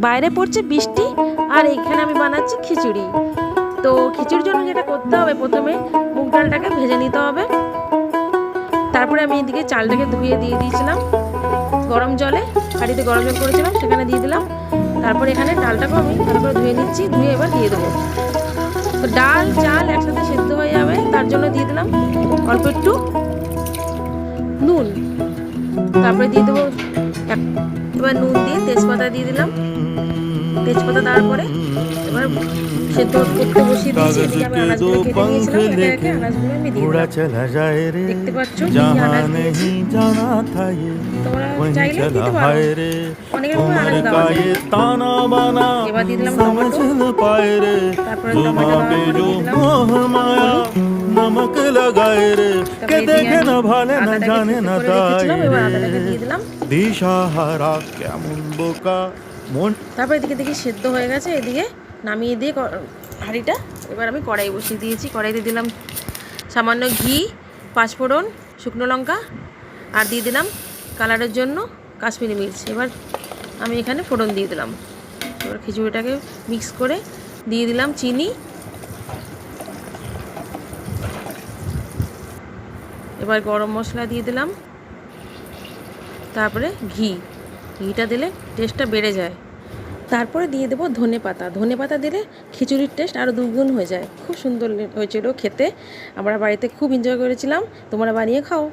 বাইরে পড়ছে বৃষ্টি আর এখানে আমি বানাচ্ছি খিচুড়ি। তো খিচুড়ির জন্য যেটা করতে হবে, প্রথমে মুগ ডালটাকে ভেজে নিতে হবে। তারপরে আমি এদিকে চালটাকে ধুয়ে দিয়ে দিয়েছিলাম গরম জলে, হাঁড়িতে গরম জল করেছিলাম সেখানে দিয়ে দিলাম। তারপরে এখানে ডালটাকেও আমি ভালো করে ধুয়ে নিচ্ছি, ধুয়ে এবার দিয়ে দেবো। তো ডাল চাল একসাথে সেদ্ধ হয়ে যাবে, তার জন্য দিয়ে দিলাম অল্প একটু নুন। তারপরে দিয়ে দেবো এবার নুন দিয়ে তেজপাতা দিয়ে দিলাম। তেজপাতা দেওয়ার পরে এবার সেদ্ধ করতে বসিয়ে দিয়েছি। এদিকে আমি আনাজগুলো কেটে নিয়েছিলাম, একে একে আনাজগুলো আমি দিয়ে দিলাম। দেখতে পাচ্ছ কি আনাজ দিয়েছি, তোমরা চাইলে দিতে পারো, অনেক রকম আনাজ দেওয়া যায়। এবার দিয়ে দিলাম টমেটো, তারপরে টমেটো দেওয়ার পরে দিয়ে দিলাম नमक लगाए रे के देखे न भाले न जाने न দিশাহারা কেমন বোকা মন। তারপর এদিকে দেখি সেদ্ধ হয়ে গেছে, এদিকে নামিয়ে দিয়ে হাঁড়িটা এবার আমি কড়াই বসিয়ে দিয়েছি। কড়াইতে দিলাম সামান্য ঘি, পাঁচফোড়ন, শুকনো লঙ্কা আর দিয়ে দিলাম কালারের জন্য কাশ্মীরি মির্চ। এবার আমি এখানে ফোড়ন দিয়ে দিলাম। এবার খিচুড়িটাকে মিক্স করে দিয়ে দিলাম চিনি। এবার গরম মশলা দিয়ে দিলাম, তারপরে ঘিটা দিলে টেস্টটা বেড়ে যায়। তারপরে দিয়ে দেবো ধনে পাতা। ধনে পাতা দিলে খিচুড়ির টেস্ট আরও দুগুণ হয়ে যায়। খুব সুন্দর হয়েছিল খেতে, আমরা বাড়িতে খুব এনজয় করেছিলাম। তোমরা বানিয়ে খাও।